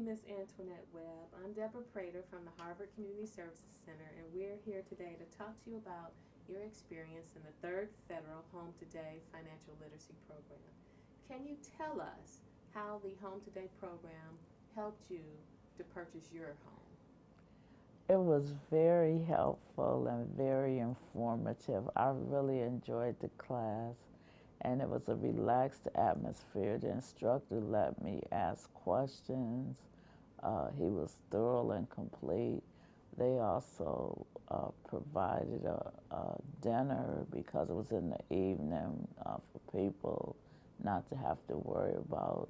Miss Antoinette Webb. I'm Deborah Prater from the Harvard Community Services Center, and we're here today to talk to you about your experience in the third federal Home Today financial literacy program. Can you tell us how the Home Today program helped you to purchase your home? It was very helpful and very informative. I really enjoyed the class, and it was a relaxed atmosphere. The instructor let me ask questions. He was thorough and complete. They also provided a dinner because it was in the evening for people not to have to worry about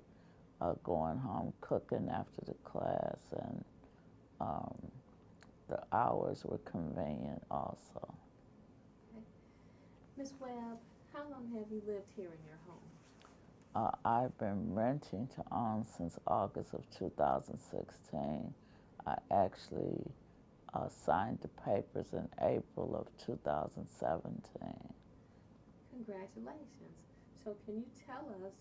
going home cooking after the class, and um, the hours were convenient also. Okay. Ms. Webb, how long have you lived here in your home? I've been renting to own since August of 2016. I actually signed the papers in April of 2017. Congratulations. So can you tell us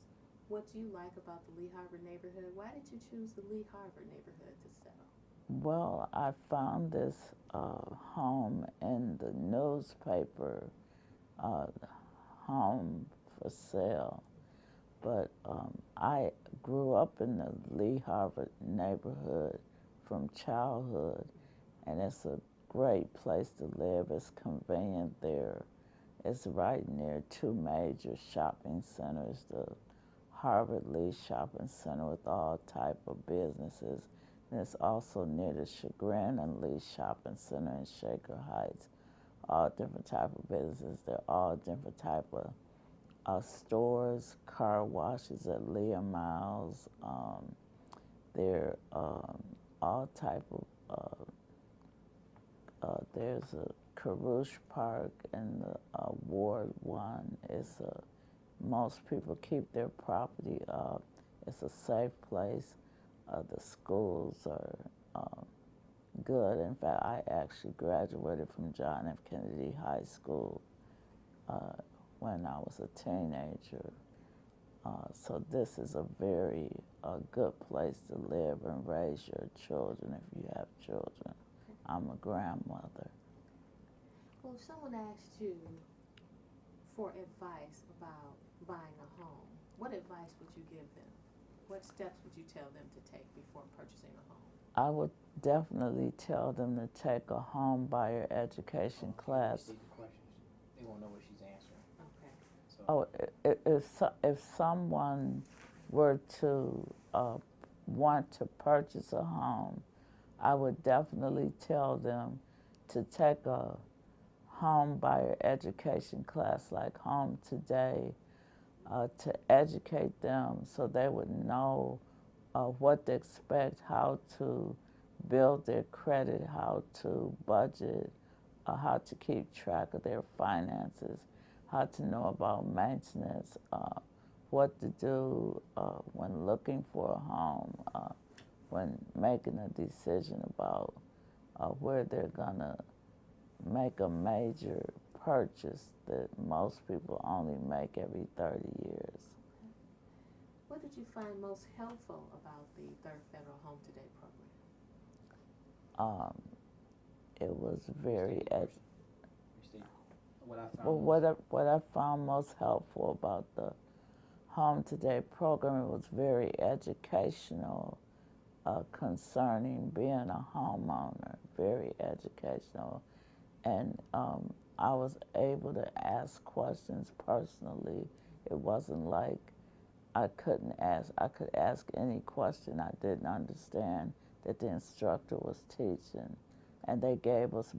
what you like about the Lee Harbor neighborhood? Why did you choose the Lee Harbor neighborhood to settle? Well, I found this home in the newspaper, uh, home for sale. But I grew up in the Lee Harbor neighborhood from childhood, and it's a great place to live. It's convenient there. It's right near two major shopping centers, the Harvard Lee Shopping Center with all type of businesses, and it's also near the Chagrin and Lee Shopping Center in Shaker Heights. All different type of businesses. They're all different type of stores, car washes at Leah Miles. There all type of. There's a Carouche Park in the Ward One. Most people keep their property up. It's a safe place. The schools are good. In fact, I actually graduated from John F. Kennedy High School when I was a teenager. So this is a very good place to live and raise your children if you have children. I'm a grandmother. Well, if someone asked you for advice about buying a home, what advice would you give them? What steps would you tell them to take before purchasing a home? I would definitely tell them to take a home buyer education class. They won't know what she's answering. Okay. Oh, if someone were to want to purchase a home, I would definitely tell them to take a home buyer education class like Home Today to educate them so they would know what to expect, how to build their credit, how to budget, how to keep track of their finances, how to know about maintenance, what to do when looking for a home, when making a decision about where they're gonna make a major purchase that most people only make every 30 years. What did you find most helpful about the Third Federal Home Today program? It was very What I found well, what I found most helpful about the Home Today program, it was very educational concerning being a homeowner, very educational. And I was able to ask questions personally. It wasn't like I could ask any question I didn't understand that the instructor was teaching. And they gave us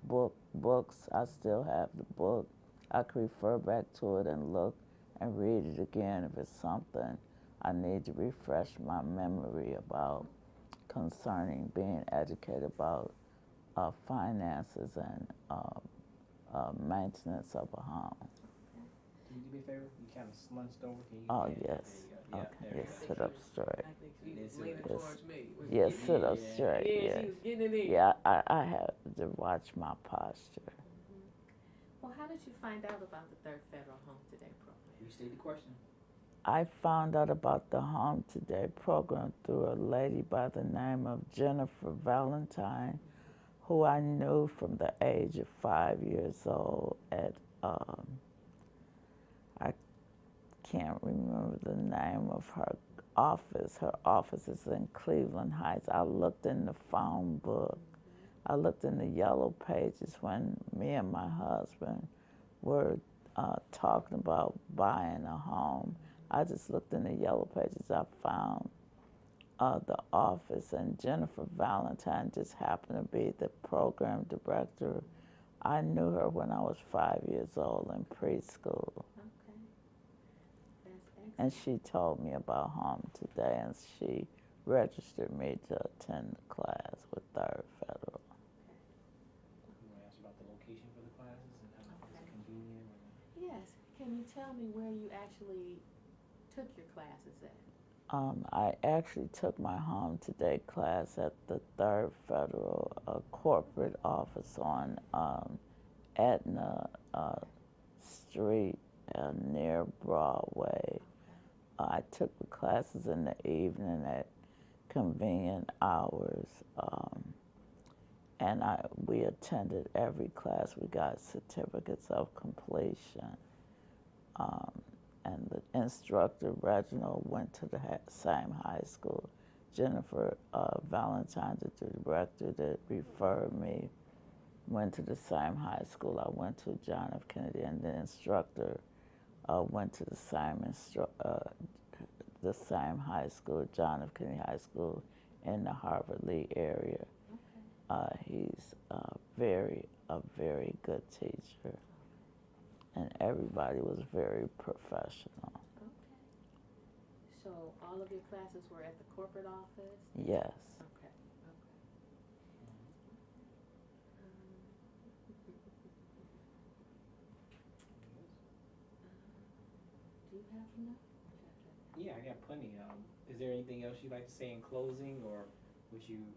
books. I still have the book. I could refer back to it and look and read it again if it's something I need to refresh my memory about concerning being educated about finances and maintenance of a home. Can you do me a favor? You kind of slunched over. Can you? Oh, Yeah, yes. there you go. Yeah, Okay, there yes, you sit go. up straight. I think she It was is leaning yes. towards me. Yes, sit up Yeah. straight, Yeah, yes. she was getting it in. Yeah, I have to watch my posture. Well, how did you find out about the Third Federal Home Today program? Restate the question. I found out about the Home Today program through a lady by the name of Jennifer Valentine, who I knew from the age of 5 years old at, I can't remember the name of her office. Her office is in Cleveland Heights. I looked in the phone book. I looked in the yellow pages when me and my husband were talking about buying a home. I just looked in the yellow pages. I found the office, and Jennifer Valentine just happened to be the program director. I knew her when I was 5 years old in preschool. Okay. That's excellent. And she told me about Home Today, and she registered me to attend the class with Third Federal. You want to ask about the location for the classes and how is it convenient? Yes. Can you tell me where you actually took your classes at? I actually took my Home Today class at the Third Federal corporate office on Etna Street near Broadway. I took the classes in the evening at convenient hours, and we attended every class. We got certificates of completion. And the instructor, Reginald, went to the same high school. Jennifer Valentine, the director that referred me, went to the same high school. I went to John F. Kennedy, and the instructor went to the same high school, John F. Kennedy High School, in the Harvard Lee area. Okay. He's a very good teacher, and everybody was very professional. Okay. So all of your classes were at the corporate office? Yes. Okay. Do you have enough? Yeah, I got plenty. Is there anything else you'd like to say in closing, or would you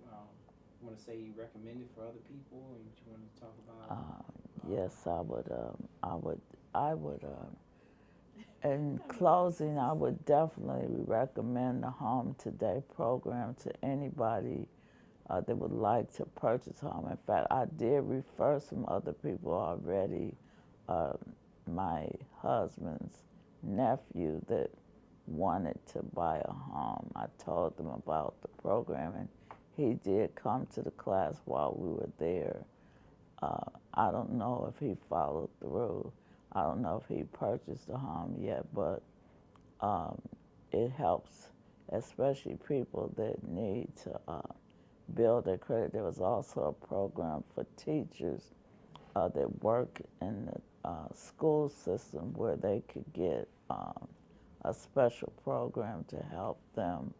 want to say you recommend it for other people, or what you want to talk about? Yes, I would. In closing, I would definitely recommend the Home Today program to anybody that would like to purchase a home. In fact, I did refer some other people already. My husband's nephew that wanted to buy a home. I told them about the program, and he did come to the class while we were there. I don't know if he followed through. I don't know if he purchased a home yet, but it helps, especially people that need to build their credit. There was also a program for teachers that work in the school system where they could get a special program to help them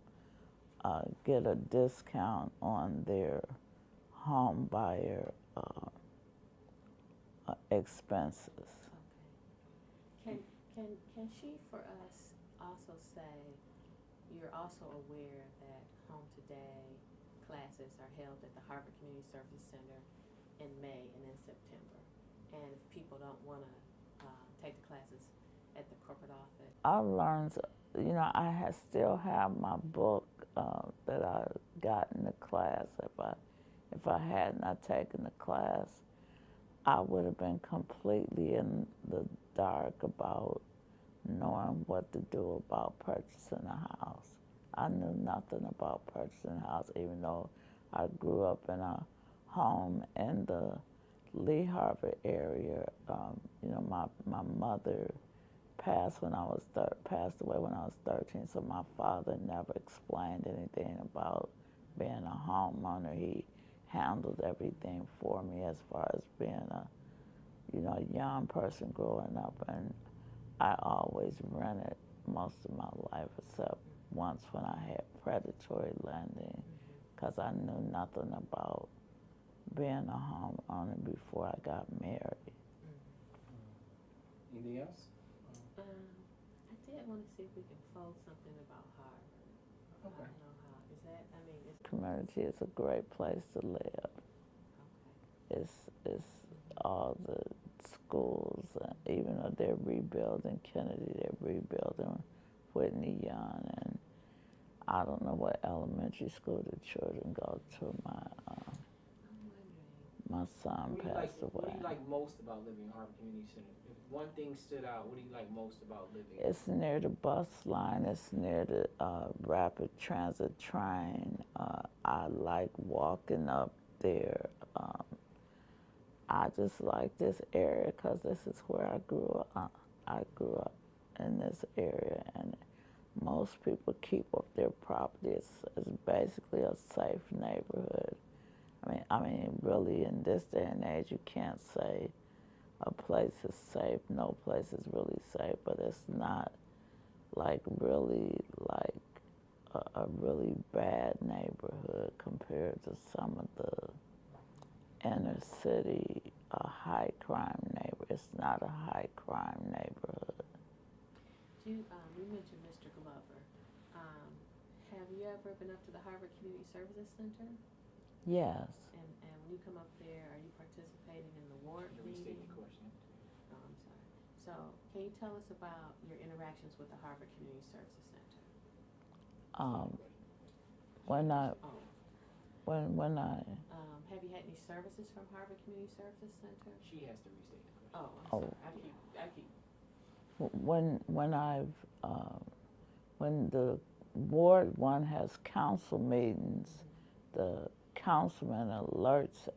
get a discount on their home buyer expenses. Okay. Can she, for us, also say, you're also aware that Home Today classes are held at the Harvard Community Services Center in May and in September. And if people don't want to take the classes at the corporate office. I learned, I still have my book that I got in the class. If I had not taken the class, I would have been completely in the dark about knowing what to do about purchasing a house. I knew nothing about purchasing a house, even though I grew up in a home in the Lee Harvard area. My mother passed away when I was 13, so my father never explained anything about being a homeowner. He handled everything for me as far as being a young person growing up, and I always rented most of my life, except once when I had predatory lending, because I knew nothing about being a homeowner before I got married. Anything else? I did want to see if we can fold something about Harvard. Okay. I don't know how. Is that, it's... Community is a great place to live. Okay. It's all the schools, even though they're rebuilding Kennedy, they're rebuilding Whitney Young, and I don't know what elementary school the children go to. My son passed away. What do you like most about living in Harvard Community Center? If one thing stood out, what do you like most about living? It's near the bus line. It's near the rapid transit train. I like walking up there. I just like this area because this is where I grew up. I grew up in this area, and most people keep up their property. It's basically a safe neighborhood. I mean, really, in this day and age, you can't say a place is safe. No place is really safe, but it's not like really like a really bad neighborhood compared to some of the inner city high crime neighborhood. It's not a high crime neighborhood. You mentioned Mr. Glover. Have you ever been up to the Harvard Community Services Center? Yes. And when you come up there, are you participating in the ward meeting? Restate the question. Oh, I'm sorry. So, can you tell us about your interactions with the Harvard Community Services Center? When I have you had any services from Harvard Community Services Center? She has to restate the question. Oh, I'm sorry. I keep. when the Ward 1 has council meetings, the councilman alerts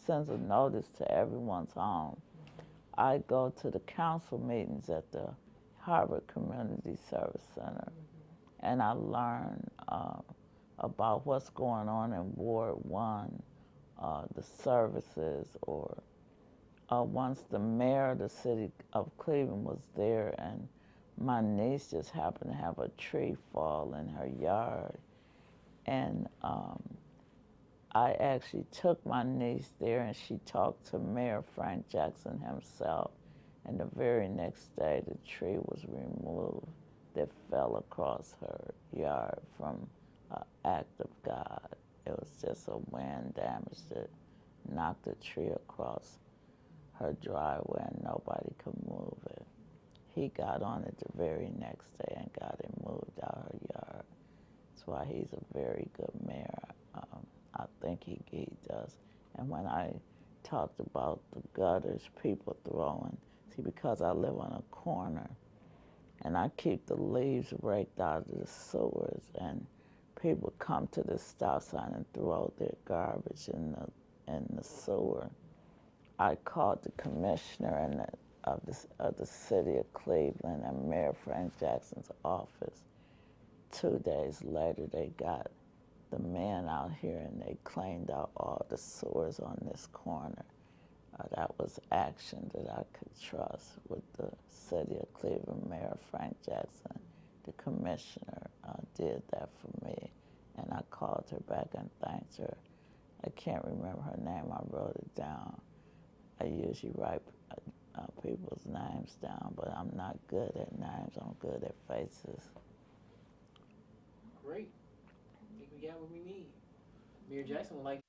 sends a notice to everyone's home. I go to the council meetings at the Harvard Community Service Center, and I learn about what's going on in Ward 1, the services, or once the mayor of the city of Cleveland was there, and my niece just happened to have a tree fall in her yard, and I actually took my niece there, and she talked to Mayor Frank Jackson himself, and the very next day the tree was removed that fell across her yard from an act of God. It was just a wind damage that knocked the tree across her driveway, and nobody could move it. He got on it the very next day and got it moved out her yard. That's why he's a very good mayor. I think he does. And when I talked about the gutters, people throwing, see, because I live on a corner, and I keep the leaves raked out of the sewers, and people come to the stop sign and throw their garbage in the sewer. I called the commissioner of the city of Cleveland and Mayor Frank Jackson's office. 2 days later, they got the men out here, and they cleaned out all the sewers on this corner. That was action that I could trust with the city of Cleveland. Mayor Frank Jackson, the commissioner, did that for me, and I called her back and thanked her. I can't remember her name. I wrote it down. I usually write people's names down, but I'm not good at names. I'm good at faces. Great. I think we got what we need. Mayor Jackson would like